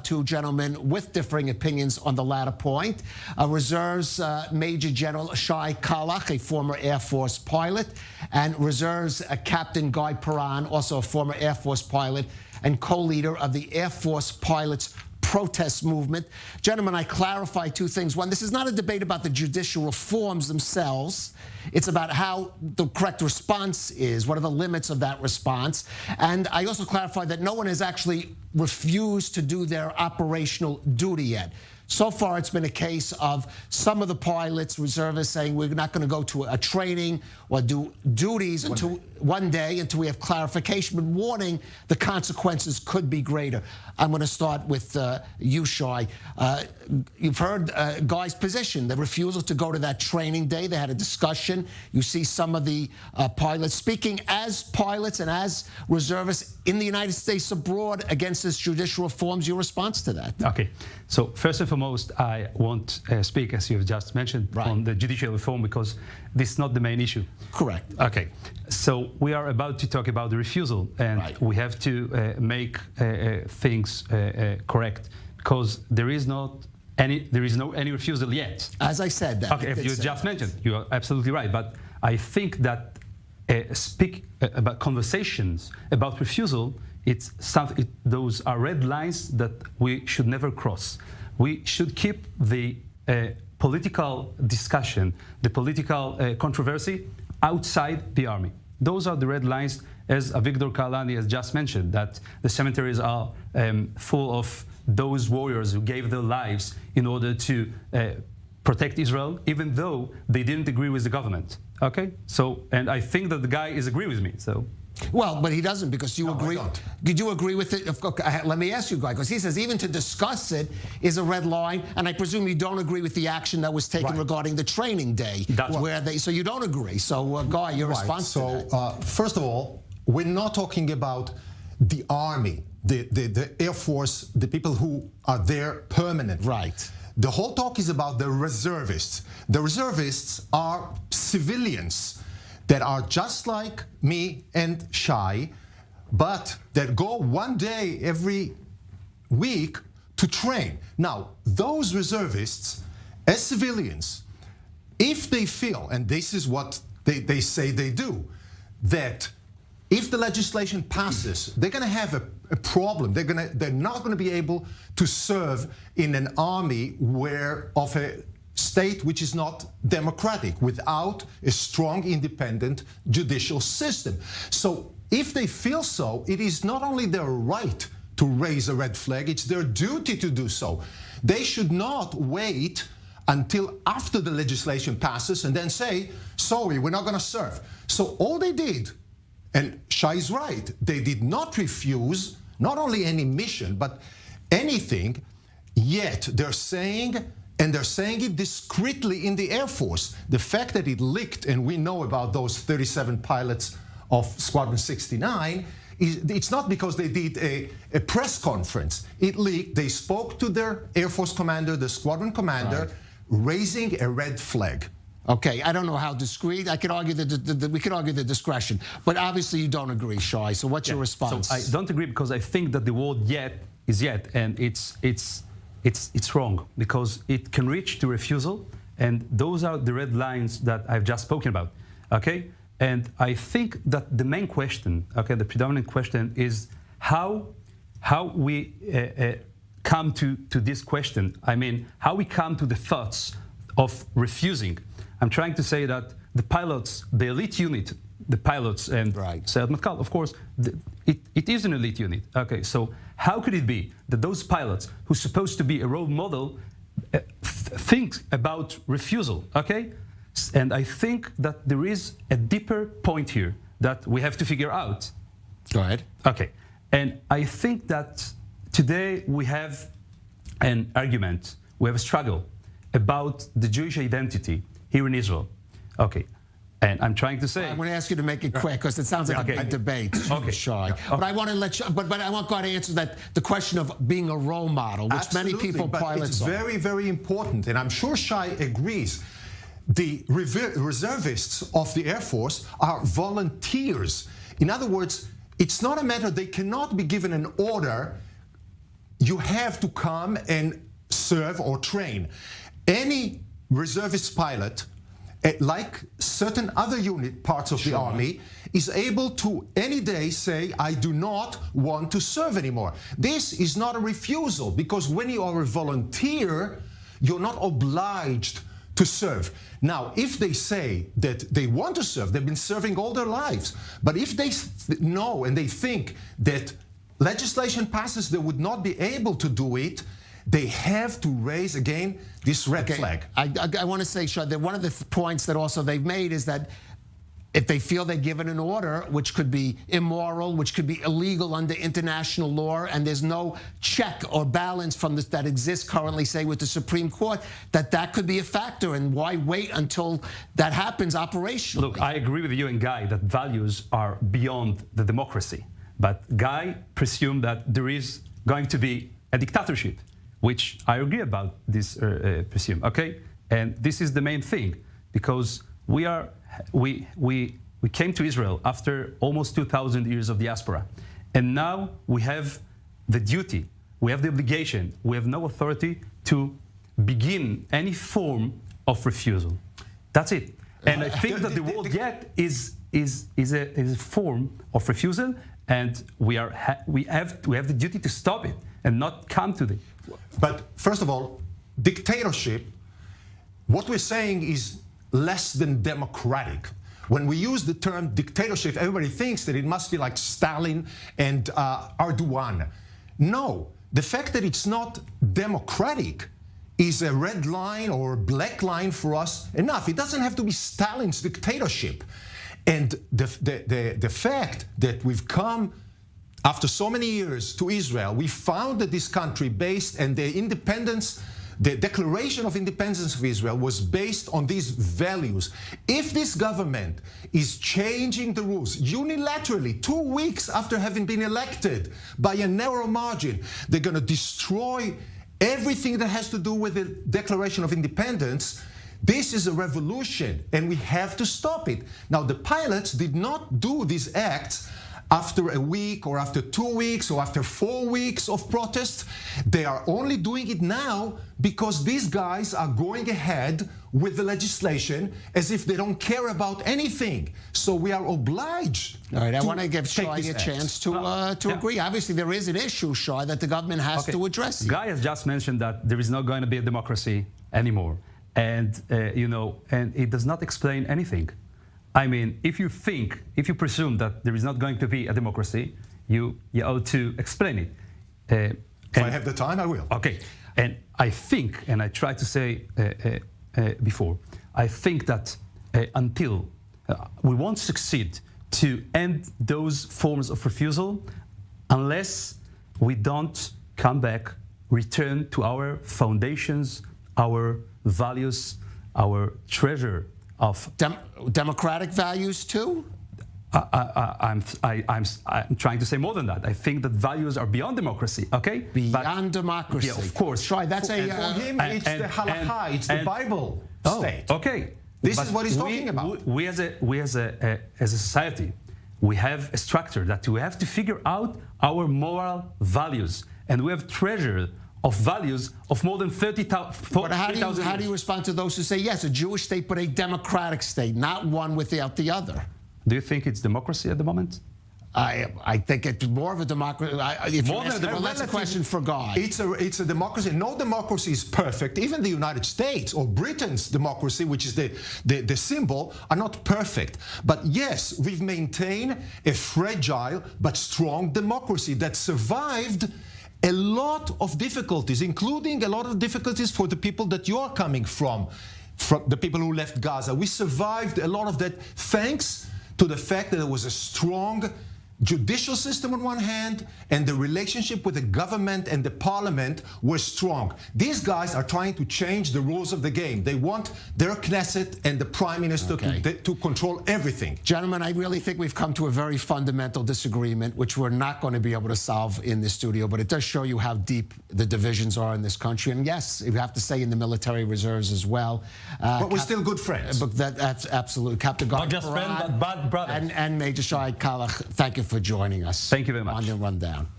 Two gentlemen with differing opinions on the latter point. Reserves Major General Shai Kalach, a former Air Force pilot, and Reserves Captain Guy Perrin, also a former Air Force pilot and co-leader of the Air Force Pilots protest movement. Gentlemen, I clarify two things. One, this is not a debate about the judicial reforms themselves. It's about how the correct response is. What are the limits of that response? And I also clarify that no one has actually refused to do their operational duty yet. So far, it's been a case of some of the pilots, reservists, saying we're not going to go to a training or do duties until one day until we have clarification, but warning the consequences could be greater. I'm going to start with you, Shai. You've heard Guy's position, the refusal to go to that training day. They had a discussion. You see some of the pilots speaking as pilots and as reservists in the United States abroad against this judicial reforms. Your response to that? Okay. So first and foremost, I won't speak, as you've just mentioned, on the judicial reform because this is not the main issue. Correct. Okay. So we are about to talk about the refusal, and we have to make things correct because there is no any refusal yet. As I said that. Okay, if you just mentioned, you are absolutely right. But I think that speak about conversations about refusal, those are red lines that we should never cross. We should keep the political discussion, the political controversy outside the army. Those are the red lines, as Avigdor Kalani has just mentioned, that the cemeteries are full of those warriors who gave their lives in order to protect Israel, even though they didn't agree with the government. Okay? So, and I think that the guy is agree with me, so. Well, but he doesn't because you agree. Did you agree with it? Okay, let me ask you, Guy, because he says even to discuss it is a red line, and I presume you don't agree with the action that was taken regarding the training day, so you don't agree. So, Guy, your response to that? First of all, we're not talking about the army, the Air Force, the people who are there permanent. Right. The whole talk is about the reservists. The reservists are civilians that are just like me and Shai, but that go one day every week to train. Now, those reservists, as civilians, if they feel, and this is what they say they do, that if the legislation passes, they're going to have a problem. They're not going to be able to serve in an army of a state which is not democratic, without a strong, independent judicial system. So if they feel so, it is not only their right to raise a red flag, it's their duty to do so. They should not wait until after the legislation passes and then say, sorry, we're not going to serve. So all they did, and Shai is right, they did not refuse not only any mission, but anything, yet they're saying, and they're saying it discreetly in the Air Force. The fact that it leaked, and we know about those 37 pilots of Squadron 69, it's not because they did a press conference. It leaked. They spoke to their Air Force commander, the squadron commander, raising a red flag. Okay, I don't know how discreet. I could argue we could argue the discretion, but obviously you don't agree, Shai. So what's your response? So I don't agree because I think that the word "yet" is "yet," and it's wrong because it can reach to refusal, and those are the red lines that I've just spoken about. Okay, and I think that the main question, okay, the predominant question is how we come to this question. I mean, how we come to the thoughts of refusing. I'm trying to say that the pilots, the elite unit, the pilots and Sayed Matkal, of course, it is an elite unit. Okay, so how could it be that those pilots who's supposed to be a role model think about refusal? Okay, and I think that there is a deeper point here that we have to figure out. Go ahead. Okay, and I think that today we have an argument, we have a struggle about the Jewish identity here in Israel. Okay, and I'm trying to say, I'm going to ask you to make it quick because it sounds like a big debate. Okay, Shai. But I want to let you. But I want God to answer the question of being a role model, which many people pilots are. It's very, very important, and I'm sure Shai agrees. The reservists of the Air Force are volunteers. In other words, it's not a matter they cannot be given an order you have to come and serve or train. Any reservist pilot, like certain other unit parts of the army, is able to any day say, I do not want to serve anymore. This is not a refusal, because when you are a volunteer, you're not obliged to serve. Now, if they say that they want to serve, they've been serving all their lives, but if they know and they think that legislation passes, they would not be able to do it, they have to raise again this red flag. I want to say, Shai, that one of the points that also they've made is that if they feel they're given an order which could be immoral, which could be illegal under international law, and there's no check or balance from this that exists currently, say, with the Supreme Court, that could be a factor. And why wait until that happens operationally? Look, I agree with you and Guy that values are beyond the democracy. But Guy presumed that there is going to be a dictatorship, which I agree about this presume, okay? And this is the main thing, because we came to Israel after almost 2,000 years of diaspora. And now we have the duty, we have the obligation, we have no authority to begin any form of refusal. That's it. And I think that the world yet is a form of refusal, and we have the duty to stop it and not come to it. But first of all, dictatorship, what we're saying is less than democratic. When we use the term dictatorship, everybody thinks that it must be like Stalin and Erdogan. No, the fact that it's not democratic is a red line or a black line for us enough. It doesn't have to be Stalin's dictatorship. And the fact that we've come after so many years to Israel, we founded this country based, and the independence, the Declaration of Independence of Israel was based on these values. If this government is changing the rules unilaterally 2 weeks after having been elected by a narrow margin, they're going to destroy everything that has to do with the Declaration of Independence. This is a revolution, and we have to stop it. Now, the pilots did not do these acts after a week or after 2 weeks or after 4 weeks of protest. They are only doing it now because these guys are going ahead with the legislation as if they don't care about anything. So we are obliged. All right, I want to give Shai a chance to agree. Obviously, there is an issue, Shai, that the government has to address. Guy has just mentioned that there is not going to be a democracy anymore. And, and it does not explain anything. I mean, if you presume that there is not going to be a democracy, you ought to explain it. If I have the time, I will. Okay. And I think, and I tried to say before, I think that until we won't succeed to end those forms of refusal unless we don't come back, return to our foundations, our values, our treasure of democratic values too. I'm trying to say more than that. I think that values are beyond democracy. Okay, beyond democracy. Yeah, of course. Shai, that's for him. It's the halakha. It's the Bible state. Okay, this is what he's talking about. We as a society, we have a structure that we have to figure out our moral values, and we have treasure of values of more than 30,000 years. How do you respond to those who say, yes, a Jewish state, but a democratic state, not one without the other? Do you think it's democracy at the moment? I think it's more of a democracy. That's a question for God. It's a democracy. No democracy is perfect. Even the United States or Britain's democracy, which is the symbol, are not perfect. But yes, we've maintained a fragile but strong democracy that survived a lot of difficulties, including a lot of difficulties for the people that you are coming from the people who left Gaza. We survived a lot of that thanks to the fact that there was a strong judicial system on one hand, and the relationship with the government and the parliament was strong. These guys are trying to change the rules of the game. They want their Knesset and the Prime Minister to control everything. Gentlemen, I really think we've come to a very fundamental disagreement, which we're not going to be able to solve in this studio, but it does show you how deep the divisions are in this country. And yes, you have to say in the military reserves as well. But we're still good friends. But that's absolutely. Captain Guy Not just friends, but bad brothers. And Major Shai Kalach, thank you for joining us. Thank you very much. On the rundown.